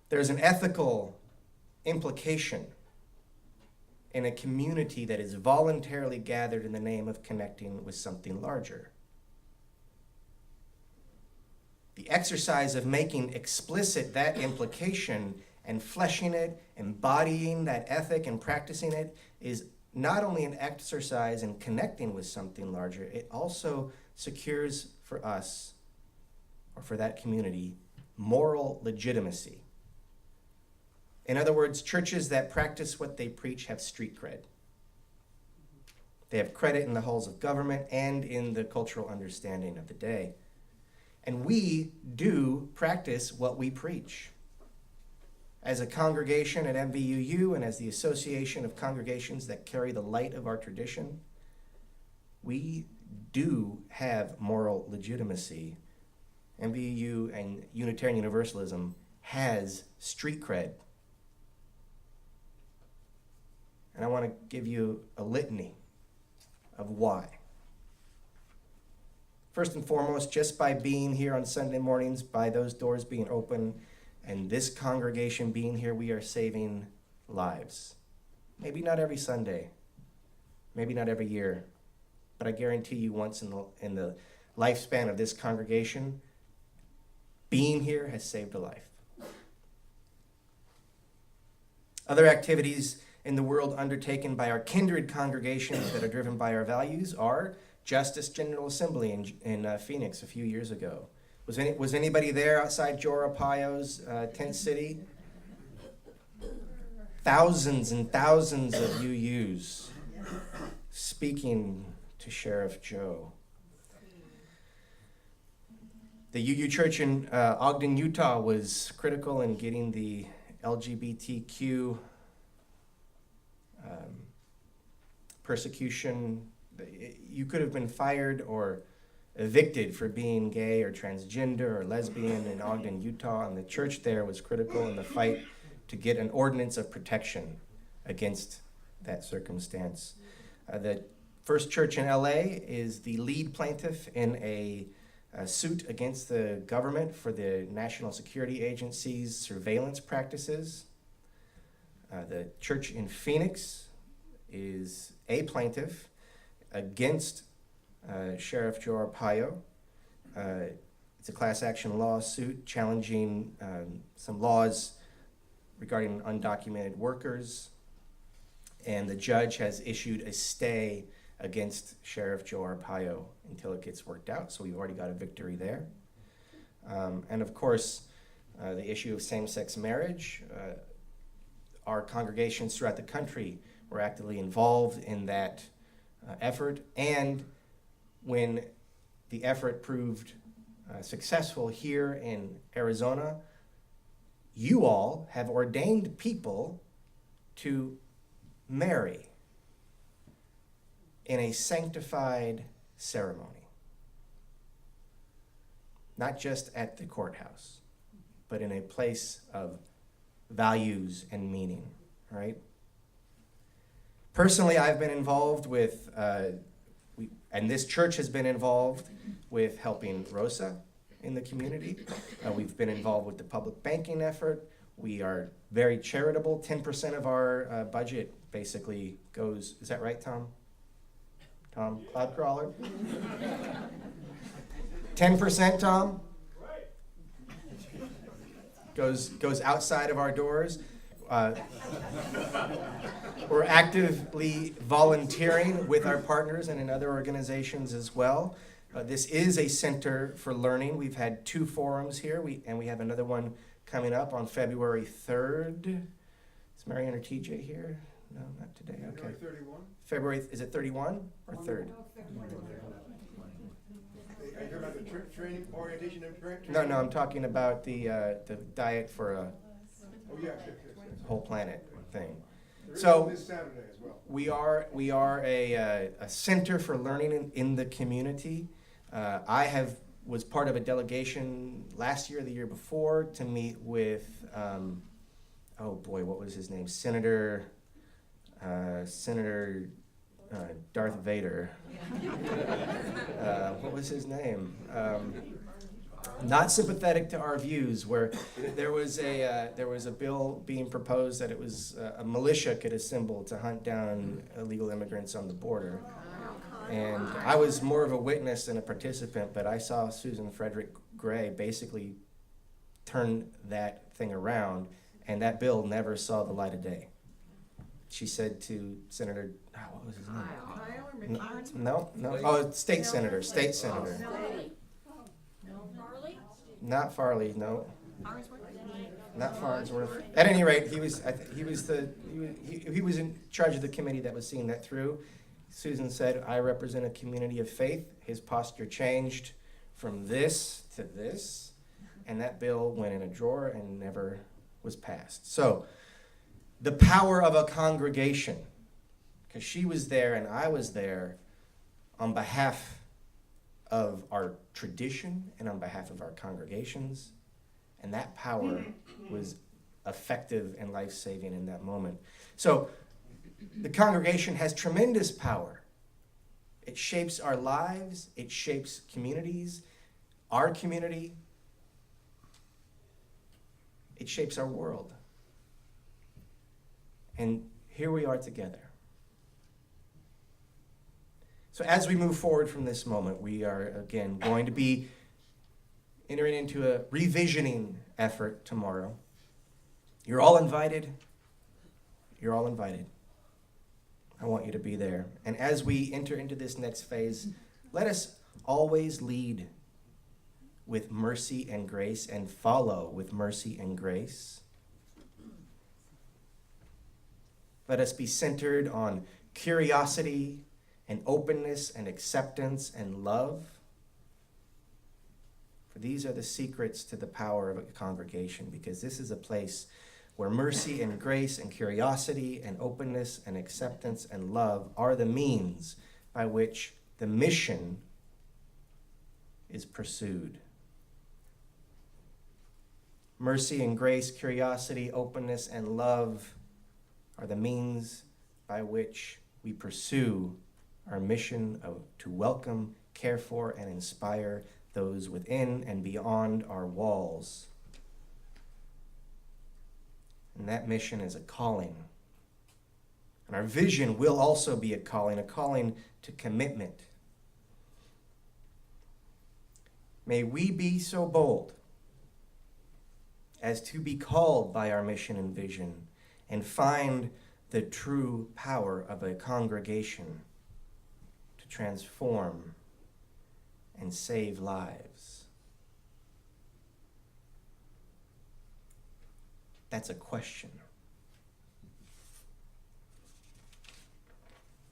There's an ethical implication in a community that is voluntarily gathered in the name of connecting with something larger. The exercise of making explicit that implication and fleshing it, embodying that ethic and practicing it is not only an exercise in connecting with something larger, it also secures for us, or for that community, moral legitimacy. In other words, churches that practice what they preach have street cred. They have credit in the halls of government and in the cultural understanding of the day. And we do practice what we preach. As a congregation at MVUU and as the association of congregations that carry the light of our tradition, we do have moral legitimacy. MVUU and Unitarian Universalism has street cred. And I want to give you a litany of why. First and foremost, just by being here on Sunday mornings, by those doors being open, and this congregation being here, we are saving lives. Maybe not every Sunday, maybe not every year, but I guarantee you once in the lifespan of this congregation, being here has saved a life. Other activities in the world undertaken by our kindred congregations that are driven by our values are Justice General Assembly in Phoenix a few years ago. Was anybody there outside Joe Arpaio's tent city? Thousands and thousands of UUs speaking to Sheriff Joe. The UU Church in Ogden, Utah was critical in getting the LGBTQ persecution. You could have been fired or evicted for being gay or transgender or lesbian in Ogden, Utah, and the church there was critical in the fight to get an ordinance of protection against that circumstance. The First Church in LA is the lead plaintiff in a suit against the government for the National Security Agency's surveillance practices. The church in Phoenix is a plaintiff against Sheriff Joe Arpaio. It's a class action lawsuit challenging some laws regarding undocumented workers, and the judge has issued a stay against Sheriff Joe Arpaio until it gets worked out, so we've already got a victory there. And of course, the issue of same-sex marriage. Our congregations throughout the country were actively involved in that effort, and when the effort proved successful here in Arizona, you all have ordained people to marry in a sanctified ceremony. Not just at the courthouse, but in a place of values and meaning, right? Personally, I've been involved with, and this church has been involved with helping Rosa in the community. We've been involved with the public banking effort. We are very charitable. 10% of our budget basically goes, is that right, Tom? Tom, cloud crawler? 10%, Tom? Goes outside of our doors. We're actively volunteering with our partners and in other organizations as well. This is a center for learning. We've had 2 forums here, and we have another one coming up on February 3rd. Is Marianne or TJ here? No, not today. Okay. February 31? Is it 31 or 3rd? Are you talking about the training, orientation, and training? No, I'm talking about the diet for a whole planet thing. So this Saturday as well. we are a center for learning in the community. I was part of a delegation last year, the year before, to meet with what was his name? Senator Darth Vader. What was his name? not sympathetic to our views, where there was a bill being proposed that it was a militia could assemble to hunt down illegal immigrants on the border. And I was more of a witness than a participant, but I saw Susan Frederick Gray basically turn that thing around, and that bill never saw the light of day. She said to Senator, what was his name? No, state senator. Not Farley, no. Not Farnsworth. At any rate, he was in charge of the committee that was seeing that through. Susan said, I represent a community of faith. His posture changed from this to this, and that bill went in a drawer and never was passed. So, the power of a congregation, because she was there and I was there on behalf of our tradition and on behalf of our congregations, and that power was effective and life-saving in that moment. So, the congregation has tremendous power. It shapes our lives, it shapes communities, our community, it shapes our world. And here we are together. So as we move forward from this moment, we are again going to be entering into a revisioning effort tomorrow. You're all invited. You're all invited. I want you to be there. And as we enter into this next phase, let us always lead with mercy and grace and follow with mercy and grace. Let us be centered on curiosity and openness and acceptance and love. For these are the secrets to the power of a congregation, because this is a place where mercy and grace and curiosity and openness and acceptance and love are the means by which the mission is pursued. Mercy and grace, curiosity, openness, and love are the means by which we pursue our mission to welcome, care for, and inspire those within and beyond our walls. And that mission is a calling. And our vision will also be a calling to commitment. May we be so bold as to be called by our mission and vision and find the true power of a congregation to transform and save lives. That's a question.